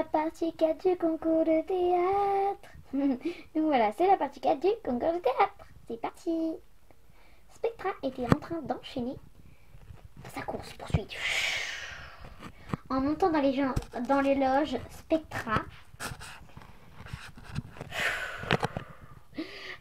la partie 4 du concours de théâtre. Donc voilà, c'est la partie 4 du concours de théâtre. C'est parti. Spectra était en train d'enchaîner sa course-poursuite. En montant dans les loges, Spectra.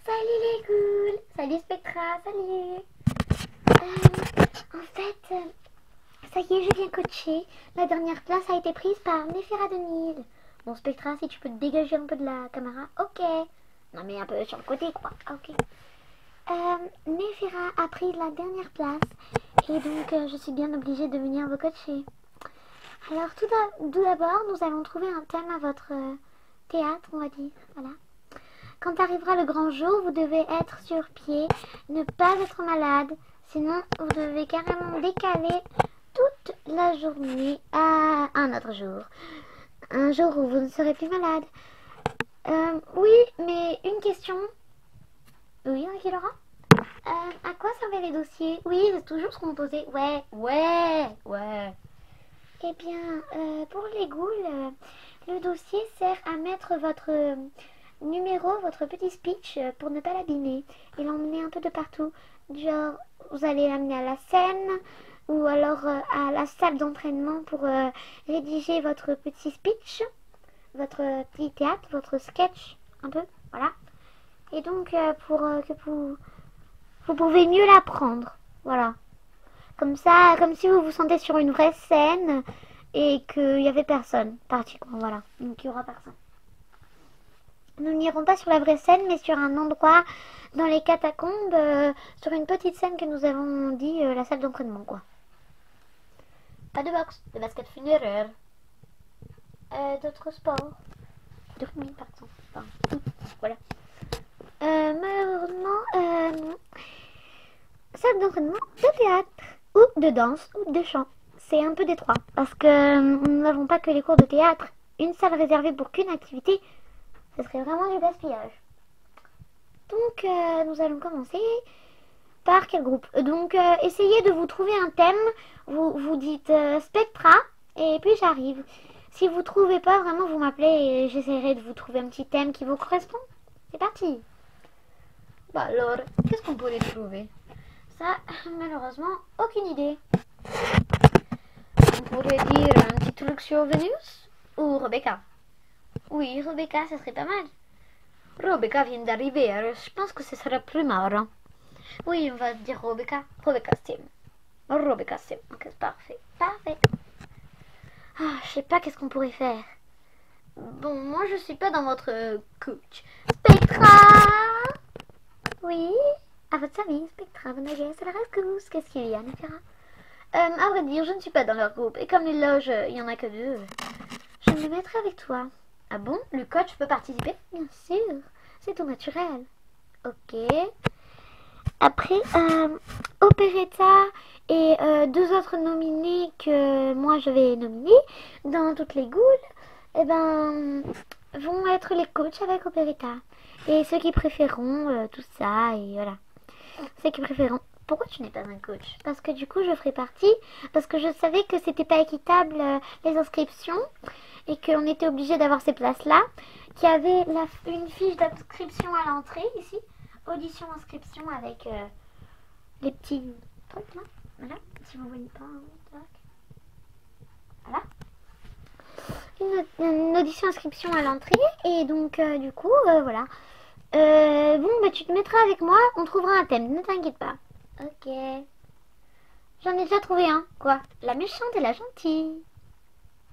Salut les ghouls. Salut Spectra, salut. En fait, ça y est, je viens coacher. La dernière place a été prise par Néphira de Nil. Bon, Spectra, si tu peux te dégager un peu de la caméra, ok. Non, mais un peu sur le côté, quoi. Ok. Néphira a pris la dernière place. Et donc, je suis bien obligée de venir vous coacher. Alors, tout d'abord, nous allons trouver un thème à votre théâtre, on va dire. Voilà. Quand arrivera le grand jour, vous devez être sur pied, ne pas être malade. Sinon, vous devez carrément décaler toute la journée à un autre jour. Un jour où vous ne serez plus malade. Oui, mais une question. Oui, qui l'aura? À quoi servaient les dossiers? Oui, c'est toujours ce qu'on me posait. Ouais. Eh bien, pour les ghouls, le dossier sert à mettre votre numéro, votre petit speech pour ne pas l'abîmer et l'emmener un peu de partout. Genre, vous allez l'amener à la scène ou alors à la salle d'entraînement pour rédiger votre petit speech, votre petit théâtre, votre sketch, un peu, voilà. Et donc, pour que vous pouvez mieux l'apprendre, voilà. Comme ça, comme si vous vous sentez sur une vraie scène et qu'il n'y avait personne, pratiquement, voilà. Donc, il n'y aura personne. Nous n'irons pas sur la vraie scène, mais sur un endroit dans les catacombes, sur une petite scène que nous avons dit la salle d'entraînement, quoi. Pas de boxe, de basket funéraire. D'autres sports. De rugby, par exemple. Enfin, voilà. Malheureusement, salle d'entraînement de théâtre, ou de danse, ou de chant. C'est un peu des trois. Parce que nous n'avons pas que les cours de théâtre. Une salle réservée pour qu'une activité, ce serait vraiment du gaspillage. Donc, nous allons commencer par quel groupe? Donc, essayez de vous trouver un thème. Vous dites Spectra, et puis j'arrive. Si vous trouvez pas, vraiment, vous m'appelez et j'essaierai de vous trouver un petit thème qui vous correspond. C'est parti. Bah alors, qu'est-ce qu'on pourrait trouver? Ça, malheureusement, aucune idée. On pourrait dire un petit truc sur Vénus ou Rebecca. Oui, Rebecca, ça serait pas mal. Rebecca vient d'arriver, alors je pense que ce sera plus marrant. Oui, on va dire Rebecca. Rebecca Sim. Rebecca Sim. Ok, parfait. Parfait. Ah, je sais pas qu'est-ce qu'on pourrait faire. Bon, moi je suis pas dans votre coach. Spectra. Oui. À votre service, Spectra, bonne agesse à la rescousse. Qu'est-ce qu'il y a, Néphira? À vrai dire, je ne suis pas dans leur groupe. Et comme les loges, il y en a que deux, je me mettrai avec toi. Ah bon? Le coach peut participer? Bien sûr. C'est tout naturel. Ok. Après, Operetta et deux autres nominés que moi je vais nominer dans toutes les ghouls, eh ben, vont être les coachs avec Operetta. Et ceux qui préféreront tout ça, et voilà. Ceux qui préféreront. Pourquoi tu n'es pas un coach? Parce que du coup, je ferai partie. Parce que je savais que c'était pas équitable les inscriptions. Et qu'on était obligé d'avoir ces places-là. Qu'il y avait une fiche d'inscription à l'entrée ici. Audition inscription avec les petits trucs là. Voilà. Si vous voyez pas. Voilà. Une audition inscription à l'entrée. Et donc, du coup, voilà. Bon, bah tu te mettras avec moi. On trouvera un thème. Ne t'inquiète pas. Ok. J'en ai déjà trouvé un. Quoi? La méchante et la gentille.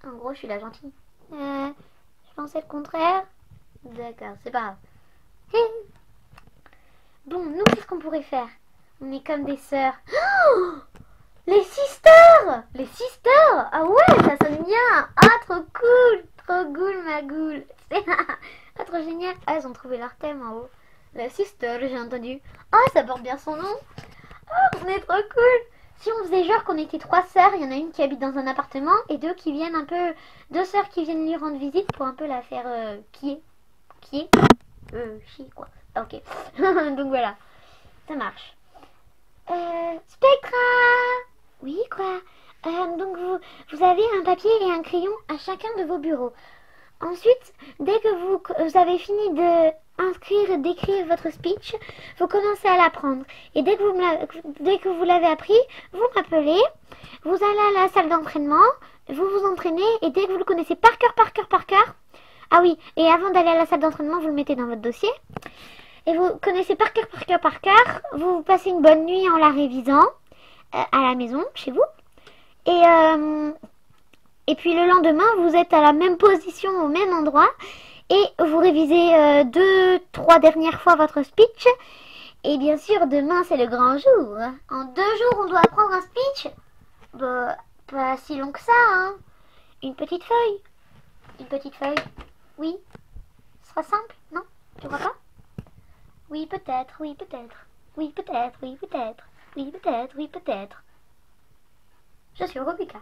En gros, je suis la gentille. Je pensais le contraire. D'accord, c'est pas grave. Bon, nous, qu'est-ce qu'on pourrait faire? On est comme des sœurs. Oh, les sisters! Les sisters! Ah ouais, ça sonne bien! Ah, trop cool! Trop cool, ma goule! Ah, trop génial! Ah, elles ont trouvé leur thème en haut. La sister, j'ai entendu. Ah, ça porte bien son nom. Oh, on est trop cool! Si on faisait genre qu'on était trois sœurs, il y en a une qui habite dans un appartement et deux qui viennent un peu... Deux sœurs qui viennent lui rendre visite pour un peu la faire chier, quoi. Ok. Donc voilà. Ça marche. Spectra! Oui, quoi? Donc vous avez un papier et un crayon à chacun de vos bureaux. Ensuite, dès que vous avez fini de inscrire et d'écrire votre speech, vous commencez à l'apprendre. Et dès que vous l'avez appris, vous m'appelez, vous allez à la salle d'entraînement, vous vous entraînez, et dès que vous le connaissez par cœur, ah oui, et avant d'aller à la salle d'entraînement, vous le mettez dans votre dossier, et vous connaissez par cœur, vous passez une bonne nuit en la révisant, à la maison, chez vous, et puis le lendemain, vous êtes à la même position, au même endroit, et vous révisez 2-3 dernières fois votre speech. Et bien sûr, demain, c'est le grand jour. En 2 jours, on doit apprendre un speech. Bah, pas si long que ça, hein. Une petite feuille. Une petite feuille. Oui. Ce sera simple, non? Tu crois pas? Oui, peut-être, oui, peut-être. Oui, peut-être, oui, peut-être. Oui, peut-être, oui, peut-être. Je suis Robuka.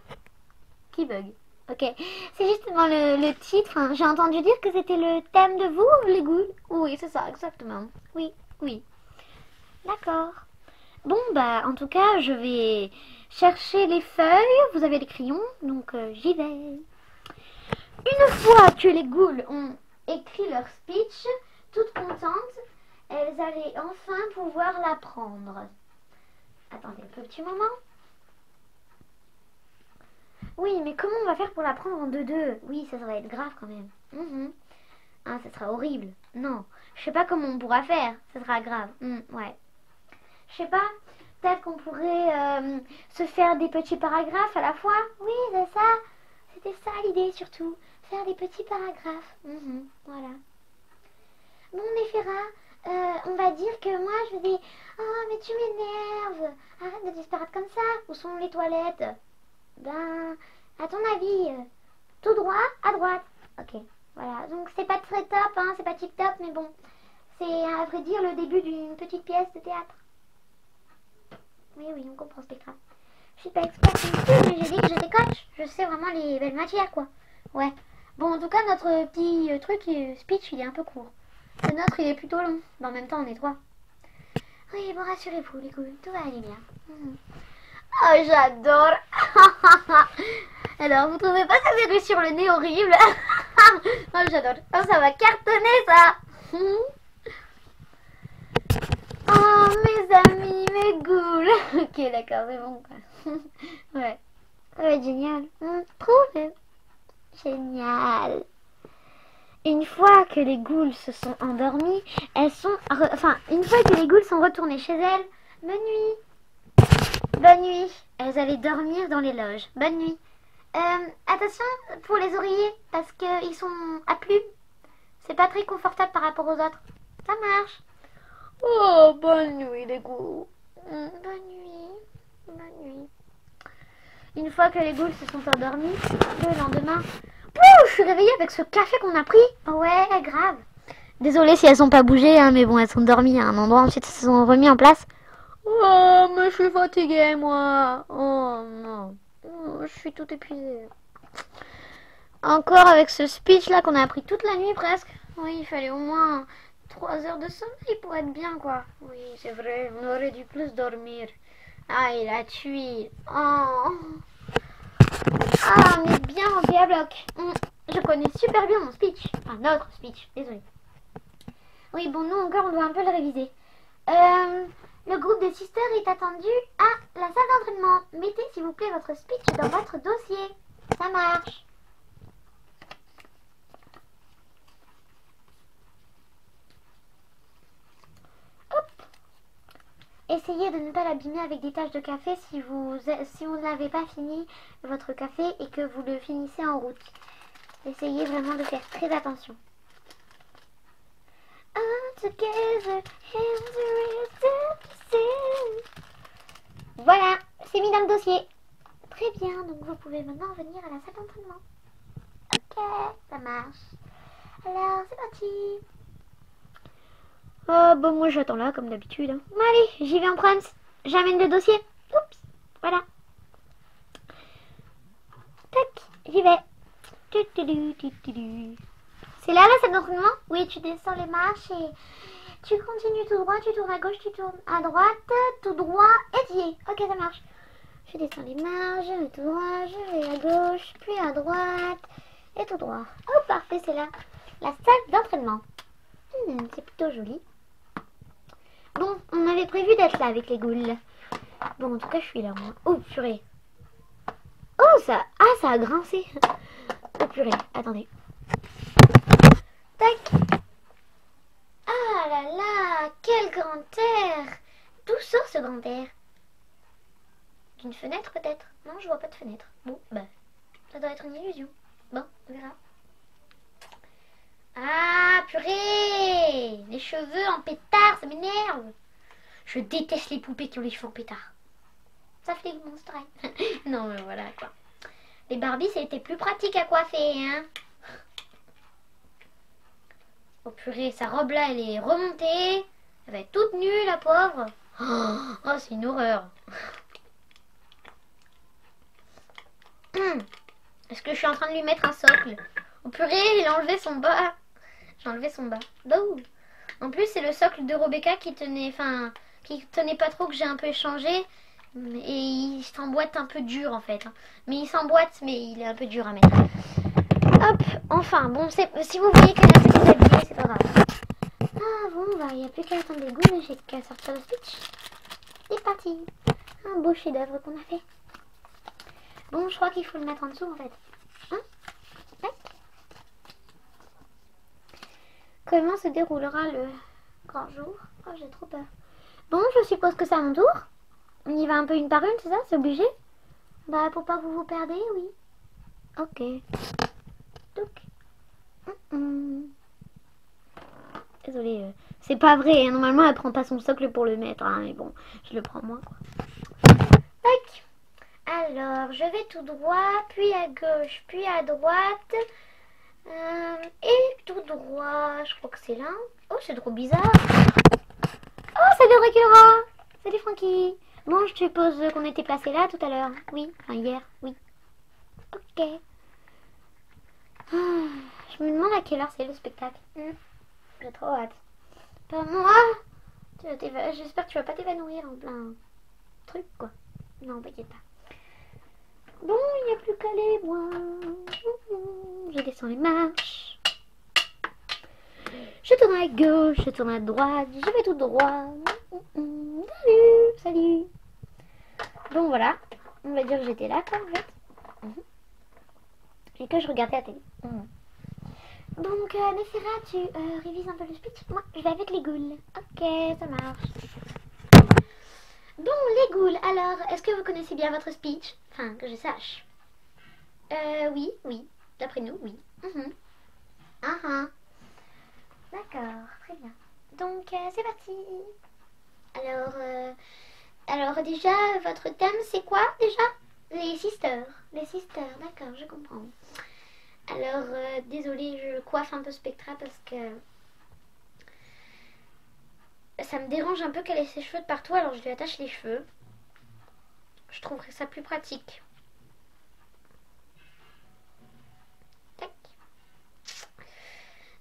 Qui bug. Ok, c'est justement le titre. Hein. J'ai entendu dire que c'était le thème de vous, les ghouls. Oui, c'est ça, exactement. Oui, oui. D'accord. Bon, bah, en tout cas, je vais chercher les feuilles. Vous avez les crayons, donc j'y vais. Une fois que les ghouls ont écrit leur speech, toutes contentes, elles allaient enfin pouvoir l'apprendre. Attendez un petit moment. Oui, mais comment on va faire pour l'apprendre en 2-2? Oui, ça va être grave quand même. Ah, ça sera horrible. Non, je sais pas comment on pourra faire. Ça sera grave. Ouais. Je sais pas. Peut-être qu'on pourrait se faire des petits paragraphes à la fois. Oui, c'est ça. C'était ça l'idée surtout. Faire des petits paragraphes. Voilà. Bon, Néphira, on va dire que moi je vais dire oh, mais tu m'énerves. Arrête de disparaître comme ça. Où sont les toilettes? Ben, à ton avis, tout droit, à droite. Ok, voilà. Donc c'est pas très top, hein, c'est pas tip top, mais bon. C'est à vrai dire le début d'une petite pièce de théâtre. Oui, oui, on comprend Spectra. Je suis pas experte non plus, mais j'ai dit que j'étais coach. Je sais vraiment les belles matières, quoi. Ouais. Bon, en tout cas, notre petit truc, speech, il est un peu court. Le nôtre, il est plutôt long. Mais en même temps, on est 3. Oui, bon, rassurez-vous, les couilles, tout va aller bien. Oh, j'adore. Alors, vous trouvez pas ça c'est sur le nez horrible? Oh, j'adore. Oh, ça va cartonner, ça. Oh, mes amis, mes ghouls. Ok, d'accord, c'est bon, quoi. Ouais. Ça va être génial. Trop génial. Une fois que les ghouls se sont endormis, elles sont... Enfin, une fois que les ghouls sont retournées chez elles, bonne nuit. Bonne nuit. Elles allaient dormir dans les loges. Bonne nuit. Attention pour les oreillers, parce qu'ils sont à plumes. C'est pas très confortable par rapport aux autres. Ça marche. Oh, bonne nuit les ghouls. Bonne nuit. Bonne nuit. Une fois que les ghouls se sont endormis, le lendemain... Pouh, je suis réveillée avec ce café qu'on a pris. Ouais, grave. Désolée si elles n'ont pas bougé, hein, mais bon, elles sont dormies à un endroit, ensuite elles se sont remis en place. Oh, mais je suis fatiguée, moi. Oh, non. Oh, je suis toute épuisée. Encore avec ce speech-là qu'on a appris toute la nuit presque. Oui, il fallait au moins 3 heures de sommeil pour être bien, quoi. Oui, c'est vrai, on aurait dû plus dormir. Ah, il a tué. Oh. Ah, mais bien rempli à bloc. Je connais super bien mon speech. Enfin, notre speech, désolé. Oui, bon, nous encore, on doit un peu le réviser. Le groupe des sisters est attendu à la salle d'entraînement. Mettez, s'il vous plaît, votre speech dans votre dossier. Ça marche. Hop. Essayez de ne pas l'abîmer avec des taches de café si vous n'avez pas fini votre café et que vous le finissez en route. Essayez vraiment de faire très attention. Voilà, c'est mis dans le dossier. Très bien, donc vous pouvez maintenant venir à la salle d'entraînement. Ok, ça marche. Alors, c'est parti. Oh, bon, moi j'attends là, comme d'habitude. Hein. Bon, allez, j'y vais en prance. J'amène le dossier. Oups, voilà. Tac, j'y vais. C'est là la salle d'entraînement? Oui, tu descends les marches et tu continues tout droit, tu tournes à gauche, tu tournes à droite, tout droit et tu y es. Ok, ça marche. Je descends les marches, je vais tout droit, je vais à gauche, puis à droite. Et tout droit. Oh, parfait, c'est là. La salle d'entraînement. C'est plutôt joli. Bon, on avait prévu d'être là avec les ghouls. Bon, en tout cas, je suis là, moi. Oh, purée. Oh, ça... Ah, ça a grincé. Oh, purée. Attendez. Tac. Ah là là, quel grand air. D'où sort ce grand air? D'une fenêtre, peut-être? Non, je vois pas de fenêtre. Bon, bah, ça doit être une illusion. Bon, on verra. Ah, purée! Les cheveux en pétard, ça m'énerve. Je déteste les poupées qui ont les cheveux en pétard. Ça fait des monstres. Non, mais voilà, quoi. Les Barbies, c'était plus pratique à coiffer, hein. Oh, purée, sa robe-là, elle est remontée. Elle va être toute nue, la pauvre. Oh, c'est une horreur. Est-ce que je suis en train de lui mettre un socle? Oh, purée, il a enlevé son bas. J'ai enlevé son bas. Bouh. En plus, c'est le socle de Rebecca qui tenait, pas trop, que j'ai un peu échangé. Et il s'emboîte un peu dur en fait. Mais il s'emboîte, mais il est un peu dur à mettre. Hop, enfin, bon, si vous voyez qu'elle a fait des habillés, c'est pas grave. Ah bon, bah, il n'y a plus qu'à attendre les ghouls, j'ai qu'à sortir le speech. C'est parti. Un beau chef-d'œuvre qu'on a fait. Bon, je crois qu'il faut le mettre en dessous en fait. Hein? Tac. Comment se déroulera le grand jour? Oh, j'ai trop peur. Bon, je suppose que c'est à mon tour. On y va un peu une par une, c'est ça? C'est obligé? Bah, pour pas que vous vous perdez, oui. Ok. Donc. Désolée, c'est pas vrai. Normalement, elle prend pas son socle pour le mettre. Hein, mais bon, je le prends moi, quoi. Tac. Alors, je vais tout droit, puis à gauche, puis à droite. Et tout droit. Je crois que c'est là. Oh, c'est trop bizarre. Oh, c'est de Dracula. Salut Francky. Bon, je suppose qu'on était placé là tout à l'heure. Oui, enfin hier, oui. Ok. Je me demande à quelle heure c'est le spectacle. J'ai trop hâte. Pas moi. J'espère que tu vas pas t'évanouir en plein truc, quoi. Non, t'inquiète pas. Bon, il n'y a plus qu'à aller, moi. Je descends les marches. Je tourne à gauche, je tourne à droite, je vais tout droit. Salut, salut. Bon, voilà. On va dire que j'étais là, quoi, en fait. Et que je regardais la télé. Donc, Nessira, tu révises un peu le speech. Moi, je vais avec les ghouls. Ok, ça marche. Bon, les ghouls, alors, est-ce que vous connaissez bien votre speech? Enfin, que je sache. Oui, d'après nous, oui. D'accord, très bien. Donc, c'est parti. Alors déjà, votre thème, c'est quoi, déjà? Les sisters. Les sisters, d'accord, je comprends. Alors, désolée, je coiffe un peu Spectra parce que ça me dérange un peu qu'elle ait ses cheveux de partout, alors je lui attache les cheveux. Je trouverais ça plus pratique. Tac.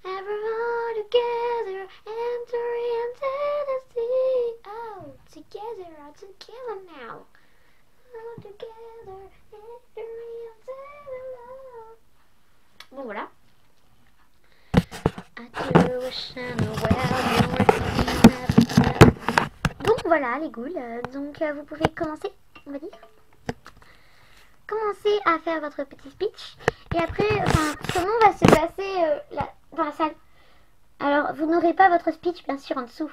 Everyone together, enter into the sea. Oh, together now. All together, enter into the love. Bon, voilà. Donc voilà les ghouls, donc vous pouvez commencer, on va dire. Commencez à faire votre petit speech. Et après, comment va se passer dans la salle? Alors, vous n'aurez pas votre speech bien sûr en dessous.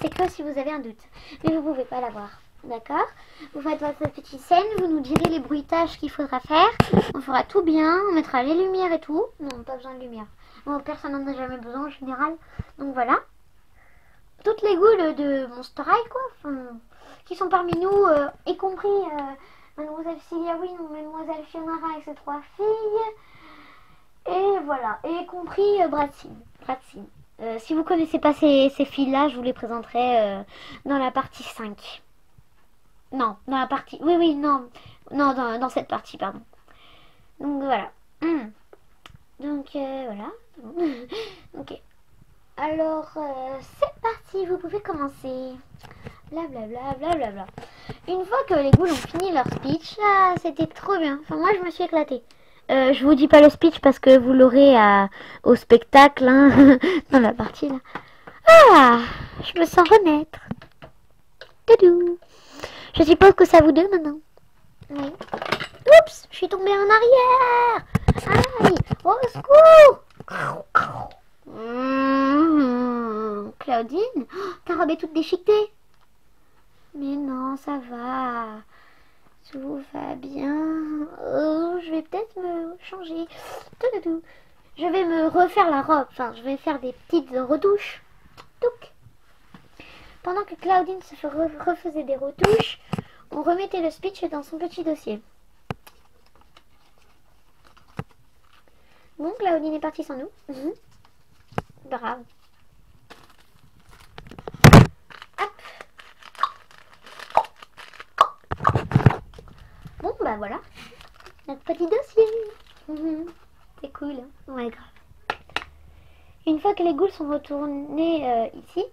C'est que si vous avez un doute. Mais vous ne pouvez pas l'avoir. D'accord? Vous faites votre petite scène, vous nous direz les bruitages qu'il faudra faire. On fera tout bien, on mettra les lumières et tout. Non, pas besoin de lumière. Bon, personne n'en a jamais besoin en général. Donc voilà. Toutes les ghouls de Monster High, quoi, qui sont parmi nous, y compris Mademoiselle Celia Wynn ou Mademoiselle Fiona et ses 3 filles. Et voilà, et y compris Bradsin. Si vous connaissez pas ces filles-là, je vous les présenterai dans la partie 5. Non, dans la partie... Oui, non. Non, dans cette partie, pardon. Donc, voilà. Donc, voilà. Ok. Alors, c'est parti, vous pouvez commencer. Blablabla. Une fois que les ghouls ont fini leur speech, c'était trop bien. Enfin, moi, je me suis éclatée. Je vous dis pas le speech parce que vous l'aurez au spectacle, hein, dans la partie là. Ah, je me sens renaître. Tadou. Je suppose que ça vous deux maintenant. Oui. Oups, je suis tombée en arrière. Aïe, au secours. Claudine, ta robe est toute déchiquetée. Mais non, ça va. Tout va bien. Oh, je vais peut-être me changer. Je vais me refaire la robe. Enfin, je vais faire des petites retouches. Touc. Pendant que Claudine se refaisait des retouches, on remettait le speech dans son petit dossier. Bon, Claudine est partie sans nous. Brave. Hop. Bon, bah voilà. Notre petit dossier. C'est cool. Ouais, grave. Une fois que les goules sont retournés ici,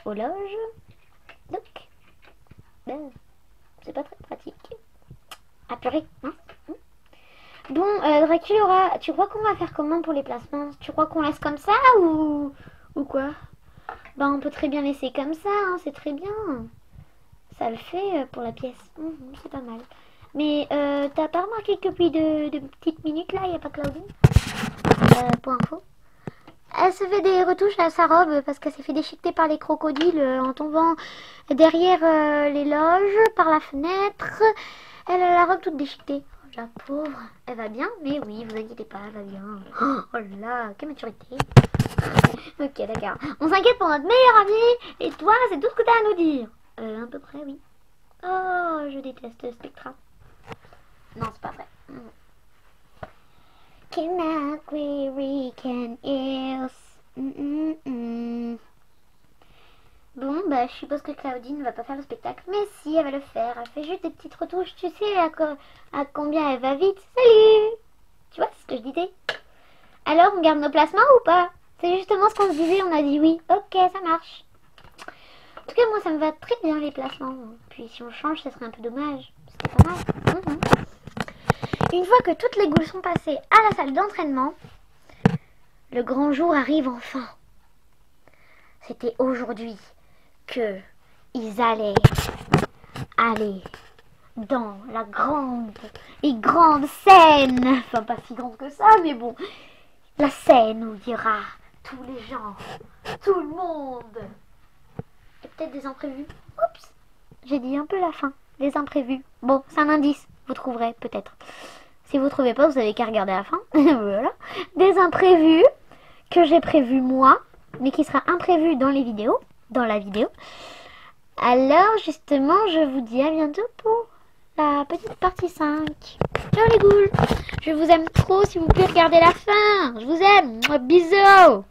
aux loges, donc, ben, c'est pas très pratique. Ah purée, hein. Bon, Draculaura, tu crois qu'on va faire comment pour les placements? Tu crois qu'on laisse comme ça ou quoi? Ben, on peut très bien laisser comme ça, hein, c'est très bien. Ça le fait pour la pièce. C'est pas mal. Mais t'as pas remarqué que depuis de petites minutes là, il n'y a pas Claudine pour info. Elle se fait des retouches à sa robe parce qu'elle s'est fait déchiqueter par les crocodiles en tombant derrière les loges, par la fenêtre. Elle a la robe toute déchiquetée. Oh, la pauvre. Elle va bien? Mais oui, vous inquiétez pas, elle va bien. Oh là, quelle maturité. Ok, d'accord. On s'inquiète pour notre meilleur ami. Et toi, c'est tout ce que t'as à nous dire. À peu près, oui. Oh, je déteste Spectra. Non, c'est pas vrai. Can I can else. Bon, bah, je suppose que Claudine ne va pas faire le spectacle. Mais si, elle va le faire. Elle fait juste des petites retouches. Tu sais à combien elle va vite. Salut! Tu vois, c'est ce que je disais. Alors, on garde nos placements ou pas? C'est justement ce qu'on se disait. On a dit oui. Ok, ça marche. En tout cas, moi, ça me va très bien les placements. Puis, si on change, ça serait un peu dommage. C'était pas mal. Une fois que toutes les goules sont passées à la salle d'entraînement, le grand jour arrive enfin. C'était aujourd'hui que ils allaient aller dans la grande scène. Enfin, pas si grande que ça, mais bon. La scène où il y aura tous les gens, tout le monde. Et peut-être des imprévus. Oups, j'ai dit un peu la fin. Des imprévus. Bon, c'est un indice. Vous trouverez peut-être. Si vous ne trouvez pas, vous avez qu'à regarder la fin. Voilà. Des imprévus que j'ai prévus moi, mais qui sera imprévu dans la vidéo. Alors, justement, je vous dis à bientôt pour la petite partie 5. Ciao les goules. Je vous aime trop, s'il vous plaît, regardez la fin. Je vous aime. Bisous.